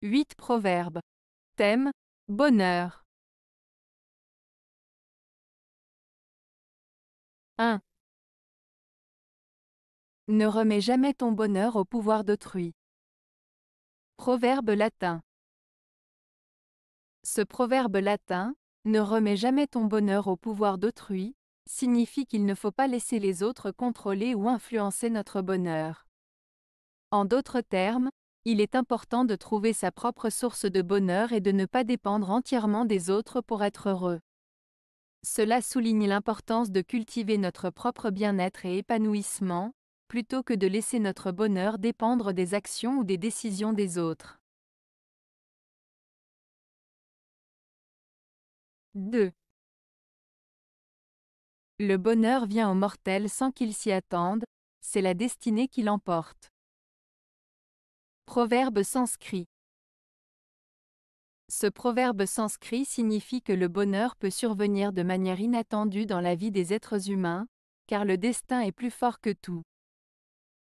8 proverbes. Thème: bonheur. 1. Ne remets jamais ton bonheur au pouvoir d'autrui. Proverbe latin. Ce proverbe latin, ne remets jamais ton bonheur au pouvoir d'autrui, signifie qu'il ne faut pas laisser les autres contrôler ou influencer notre bonheur. En d'autres termes, il est important de trouver sa propre source de bonheur et de ne pas dépendre entièrement des autres pour être heureux. Cela souligne l'importance de cultiver notre propre bien-être et épanouissement, plutôt que de laisser notre bonheur dépendre des actions ou des décisions des autres. 2. Le bonheur vient aux mortels sans qu'ils s'y attendent, c'est la destinée qui l'emporte. Proverbe sanskrit. Ce proverbe sanskrit signifie que le bonheur peut survenir de manière inattendue dans la vie des êtres humains, car le destin est plus fort que tout.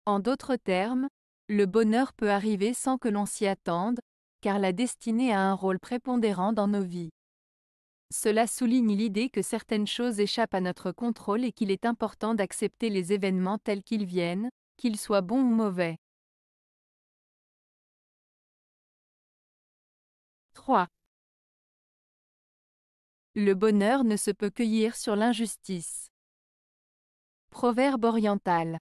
En d'autres termes, le bonheur peut arriver sans que l'on s'y attende, car la destinée a un rôle prépondérant dans nos vies. Cela souligne l'idée que certaines choses échappent à notre contrôle et qu'il est important d'accepter les événements tels qu'ils viennent, qu'ils soient bons ou mauvais. 3. Le bonheur ne se peut cueillir sur l'injustice. Proverbe oriental.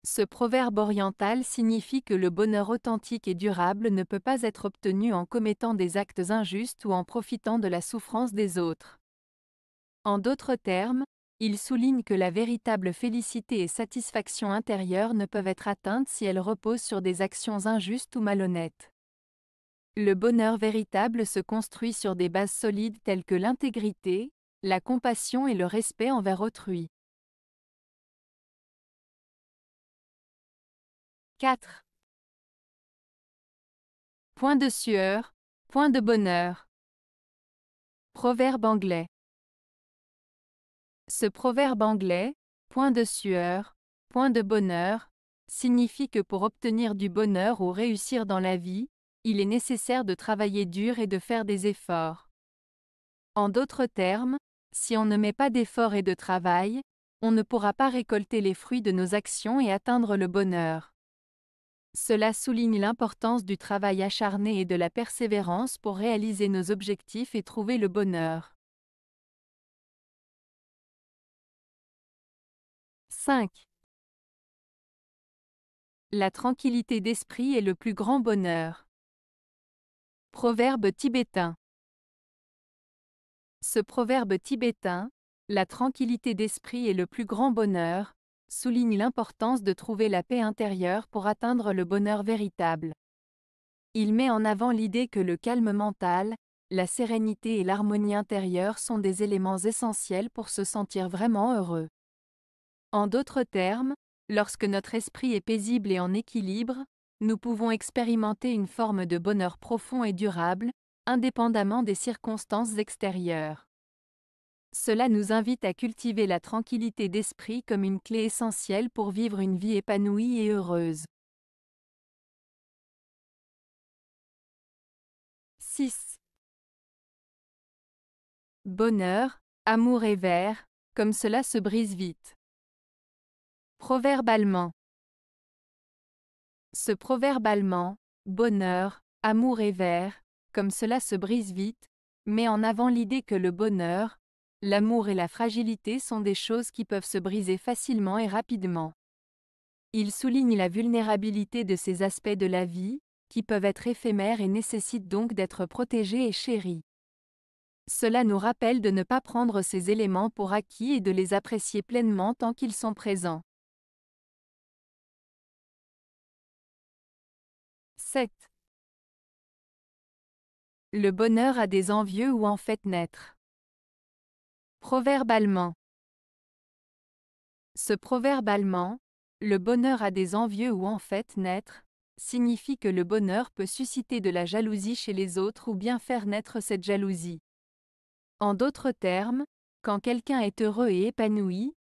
Ce proverbe oriental signifie que le bonheur authentique et durable ne peut pas être obtenu en commettant des actes injustes ou en profitant de la souffrance des autres. En d'autres termes, il souligne que la véritable félicité et satisfaction intérieure ne peuvent être atteintes si elles reposent sur des actions injustes ou malhonnêtes. Le bonheur véritable se construit sur des bases solides telles que l'intégrité, la compassion et le respect envers autrui. 4. Point de sueur, point de bonheur. Proverbe anglais. Ce proverbe anglais, point de sueur, point de bonheur, signifie que pour obtenir du bonheur ou réussir dans la vie, il est nécessaire de travailler dur et de faire des efforts. En d'autres termes, si on ne met pas d'efforts et de travail, on ne pourra pas récolter les fruits de nos actions et atteindre le bonheur. Cela souligne l'importance du travail acharné et de la persévérance pour réaliser nos objectifs et trouver le bonheur. 5. La tranquillité d'esprit est le plus grand bonheur. Proverbe tibétain. Ce proverbe tibétain, la tranquillité d'esprit est le plus grand bonheur, souligne l'importance de trouver la paix intérieure pour atteindre le bonheur véritable. Il met en avant l'idée que le calme mental, la sérénité et l'harmonie intérieure sont des éléments essentiels pour se sentir vraiment heureux. En d'autres termes, lorsque notre esprit est paisible et en équilibre, nous pouvons expérimenter une forme de bonheur profond et durable, indépendamment des circonstances extérieures. Cela nous invite à cultiver la tranquillité d'esprit comme une clé essentielle pour vivre une vie épanouie et heureuse. 6. Bonheur, amour et verre, comme cela se brise vite. Proverbe allemand. Ce proverbe allemand, bonheur, amour et verre, comme cela se brise vite, met en avant l'idée que le bonheur, l'amour et la fragilité sont des choses qui peuvent se briser facilement et rapidement. Il souligne la vulnérabilité de ces aspects de la vie, qui peuvent être éphémères et nécessitent donc d'être protégés et chéris. Cela nous rappelle de ne pas prendre ces éléments pour acquis et de les apprécier pleinement tant qu'ils sont présents. 7. Le bonheur a des envieux ou en fait naître. Proverbe allemand. Ce proverbe allemand, le bonheur a des envieux ou en fait naître, signifie que le bonheur peut susciter de la jalousie chez les autres ou bien faire naître cette jalousie. En d'autres termes, quand quelqu'un est heureux et épanoui,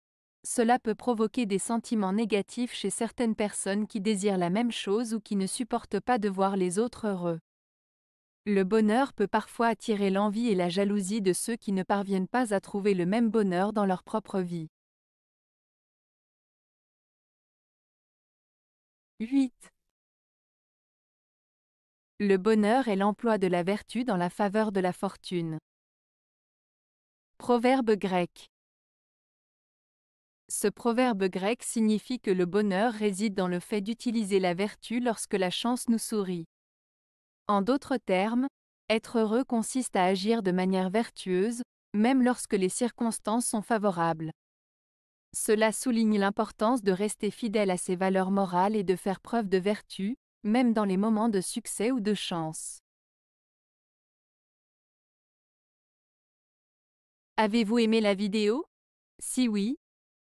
Cela peut provoquer des sentiments négatifs chez certaines personnes qui désirent la même chose ou qui ne supportent pas de voir les autres heureux. Le bonheur peut parfois attirer l'envie et la jalousie de ceux qui ne parviennent pas à trouver le même bonheur dans leur propre vie. 8. Le bonheur est l'emploi de la vertu dans la faveur de la fortune. Proverbe grec. Ce proverbe grec signifie que le bonheur réside dans le fait d'utiliser la vertu lorsque la chance nous sourit. En d'autres termes, être heureux consiste à agir de manière vertueuse, même lorsque les circonstances sont favorables. Cela souligne l'importance de rester fidèle à ses valeurs morales et de faire preuve de vertu, même dans les moments de succès ou de chance. Avez-vous aimé la vidéo? Si oui,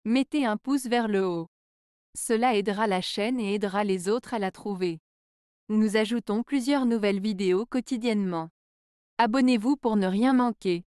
mettez un pouce vers le haut. Cela aidera la chaîne et aidera les autres à la trouver. Nous ajoutons plusieurs nouvelles vidéos quotidiennement. Abonnez-vous pour ne rien manquer.